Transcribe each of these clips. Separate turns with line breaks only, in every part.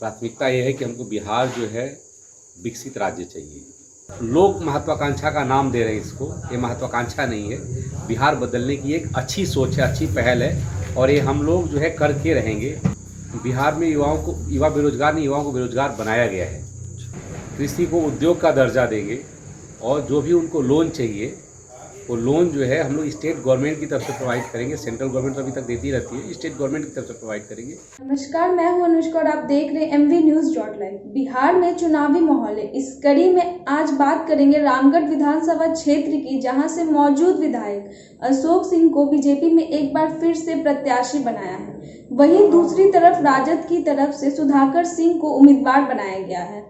प्राथमिकता ये है कि हमको बिहार जो है विकसित राज्य चाहिए। लोग महत्वाकांक्षा का नाम दे रहे हैं इसको, ये महत्वाकांक्षा नहीं है। बिहार बदलने की एक अच्छी सोच है, अच्छी पहल है और ये हम लोग जो है करके रहेंगे। बिहार में युवा बेरोजगार नहीं, युवाओं को बेरोजगार बनाया गया है। कृषि को उद्योग का दर्जा देंगे और जो भी उनको लोन चाहिए वो लोन जो है हम लोग स्टेट गवर्नमेंट की तरफ से प्रोवाइड करेंगे। सेंट्रल गवर्नमेंट तो अभी तक देती रहती है, स्टेट गवर्नमेंट की तरफ से प्रोवाइड करेंगे।
नमस्कार, मैं हूं अनुष्का और आप देख रहे हैं MVNews.live। बिहार में चुनावी माहौल है। इस कड़ी में आज बात करेंगे रामगढ़ विधानसभा क्षेत्र की, जहां से मौजूद विधायक अशोक सिंह को बीजेपी में एक बार फिर से प्रत्याशी बनाया है। वहीं दूसरी तरफ राजद की तरफ से सुधाकर सिंह को उम्मीदवार बनाया गया है।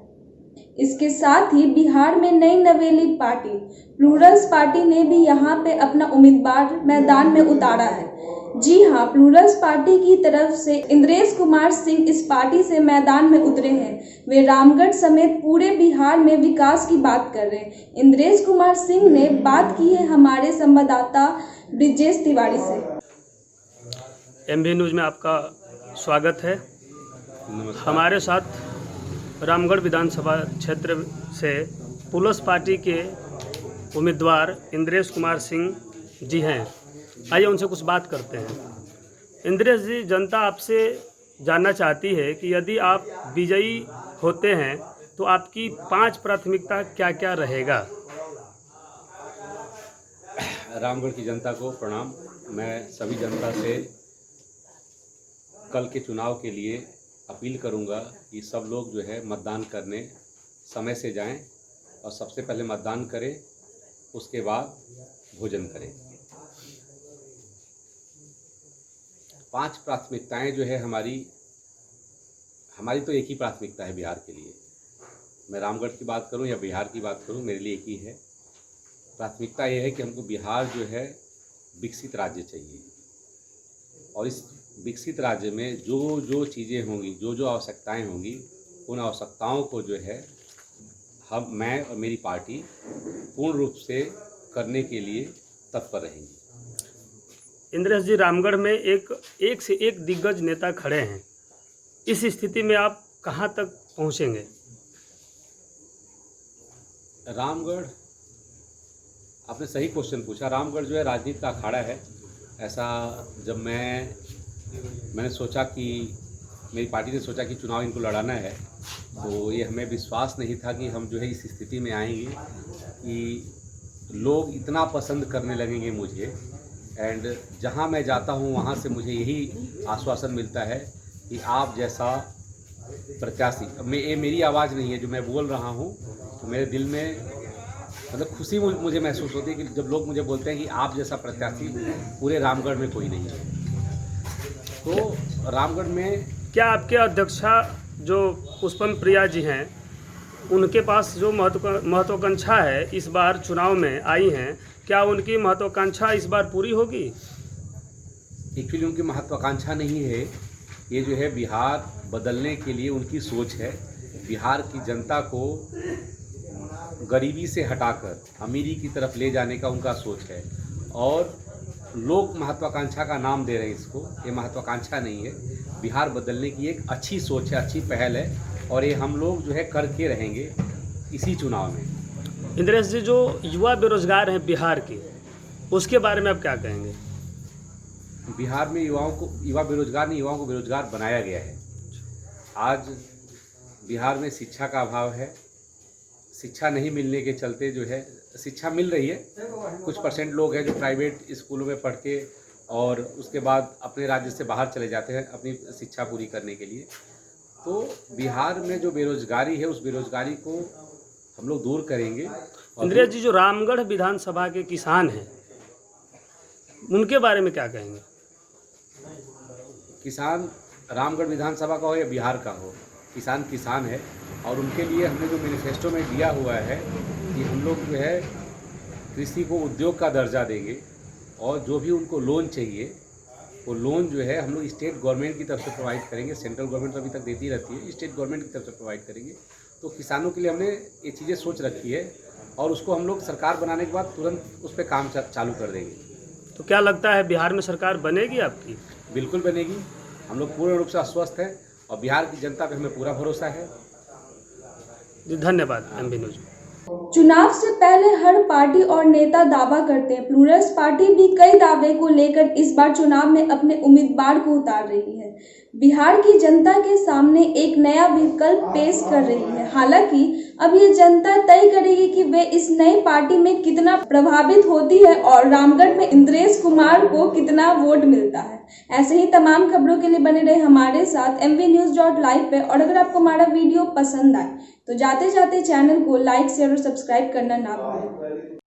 इसके साथ ही बिहार में नई नवेली पार्टी प्लूरल्स पार्टी ने भी यहां पे अपना उम्मीदवार मैदान में उतारा है। जी हां, प्लूरल्स पार्टी की तरफ से इंद्रेश कुमार सिंह इस पार्टी से मैदान में उतरे हैं। वे रामगढ़ समेत पूरे बिहार में विकास की बात कर रहे हैं। इंद्रेश कुमार सिंह ने बात की है हमारे संवाददाता ब्रिजेश तिवारी से।
MV न्यूज़ में आपका स्वागत है। हमारे साथ रामगढ़ विधानसभा क्षेत्र से प्लूरल्स पार्टी के उम्मीदवार इंद्रेश कुमार सिंह जी हैं। आइए उनसे कुछ बात करते हैं। इंद्रेश जी, जनता आपसे जानना चाहती है कि यदि आप विजयी होते हैं तो आपकी 5 प्राथमिकता क्या क्या रहेगा।
रामगढ़ की जनता को प्रणाम। मैं सभी जनता से कल के चुनाव के लिए अपील करूंगा कि सब लोग जो है मतदान करने समय से जाएं और सबसे पहले मतदान करें, उसके बाद भोजन करें। 5 प्राथमिकताएं जो है हमारी तो एक ही प्राथमिकता है बिहार के लिए। मैं रामगढ़ की बात करूं या बिहार की बात करूं, मेरे लिए एक ही है। प्राथमिकता ये है कि हमको बिहार जो है विकसित राज्य चाहिए और इस विकसित राज्य में जो चीज़ें होंगी, जो आवश्यकताएं होंगी, उन आवश्यकताओं को जो है मैं और मेरी पार्टी पूर्ण रूप से करने के लिए तत्पर रहेंगी।
इंद्रेश जी, रामगढ़ में एक से एक दिग्गज नेता खड़े हैं। इस स्थिति में आप कहां तक पहुंचेंगे?
रामगढ़, आपने सही क्वेश्चन पूछा। रामगढ़ जो है राजनीति का अखाड़ा है। ऐसा जब मैंने सोचा कि मेरी पार्टी ने सोचा कि चुनाव इनको लड़ाना है, तो ये हमें विश्वास नहीं था कि हम जो है इस स्थिति में आएंगे कि लोग इतना पसंद करने लगेंगे मुझे। एंड जहां मैं जाता हूं वहां से मुझे यही आश्वासन मिलता है कि आप जैसा प्रत्याशी, ये मेरी आवाज़ नहीं है जो मैं बोल रहा हूं, तो मेरे दिल में मतलब खुशी मुझे महसूस होती है कि जब लोग मुझे बोलते हैं कि आप जैसा प्रत्याशी पूरे रामगढ़ में कोई नहीं है। तो रामगढ़ में
क्या आपके अध्यक्षा जो पुष्पम प्रिया जी हैं, उनके पास जो महत्वाकांक्षा है इस बार चुनाव में आई हैं, क्या उनकी महत्वाकांक्षा इस बार पूरी होगी?
एक्चुअली उनकी महत्वाकांक्षा नहीं है, ये जो है बिहार बदलने के लिए उनकी सोच है। बिहार की जनता को गरीबी से हटाकर अमीरी की तरफ ले जाने का उनका सोच है और लोग महत्वाकांक्षा का नाम दे रहे हैं इसको, ये महत्वाकांक्षा नहीं है। बिहार बदलने की एक अच्छी सोच है, अच्छी पहल है और ये हम लोग जो है करके रहेंगे इसी चुनाव में।
इंद्रेश जी, जो युवा बेरोजगार हैं बिहार के, उसके बारे में आप क्या कहेंगे?
बिहार में युवा बेरोजगार नहीं, युवाओं को बेरोजगार बनाया गया है। आज बिहार में शिक्षा का अभाव है। शिक्षा नहीं मिलने के चलते जो है, शिक्षा मिल रही है, कुछ % लोग हैं जो प्राइवेट स्कूलों में पढ़ के और उसके बाद अपने राज्य से बाहर चले जाते हैं अपनी शिक्षा पूरी करने के लिए। तो बिहार में जो बेरोजगारी है, उस बेरोजगारी को हम लोग दूर करेंगे।
इंद्रेश जी, जो रामगढ़ विधानसभा के किसान हैं, उनके बारे में क्या कहेंगे?
किसान, रामगढ़ विधानसभा का हो या बिहार का हो, किसान है और उनके लिए हमने जो मैनिफेस्टो में दिया हुआ है कि हम लोग जो है कृषि को उद्योग का दर्जा देंगे और जो भी उनको लोन चाहिए वो लोन जो है हम लोग स्टेट गवर्नमेंट की तरफ से प्रोवाइड करेंगे। सेंट्रल गवर्नमेंट तो अभी तक देती रहती है, स्टेट गवर्नमेंट की तरफ से प्रोवाइड करेंगे। तो किसानों के लिए हमने ये चीज़ें सोच रखी है और उसको हम लोग सरकार बनाने के बाद तुरंत उस पर काम चालू कर देंगे।
तो क्या लगता है बिहार में सरकार बनेगी आपकी?
बिल्कुल बनेगी। हम लोग पूर्ण रूप से आश्वस्त हैं और बिहार की जनता पे हमें पूरा भरोसा है।
जी धन्यवाद MV न्यूज।
चुनाव से पहले हर पार्टी और नेता दावा करते हैं। प्लूरल्स पार्टी भी कई दावे को लेकर इस बार चुनाव में अपने उम्मीदवार को उतार रही है। बिहार की जनता के सामने एक नया विकल्प पेश कर रही है। हालांकि अब ये जनता तय करेगी कि वे इस नई पार्टी में कितना प्रभावित होती है और रामगढ़ में इंद्रेश कुमार को कितना वोट मिलता है। ऐसे ही तमाम खबरों के लिए बने रहे हमारे साथ MVNews.live पे। और अगर आपको हमारा वीडियो पसंद आए तो जाते जाते चैनल को लाइक शेयर और सब्सक्राइब करना ना भूलें।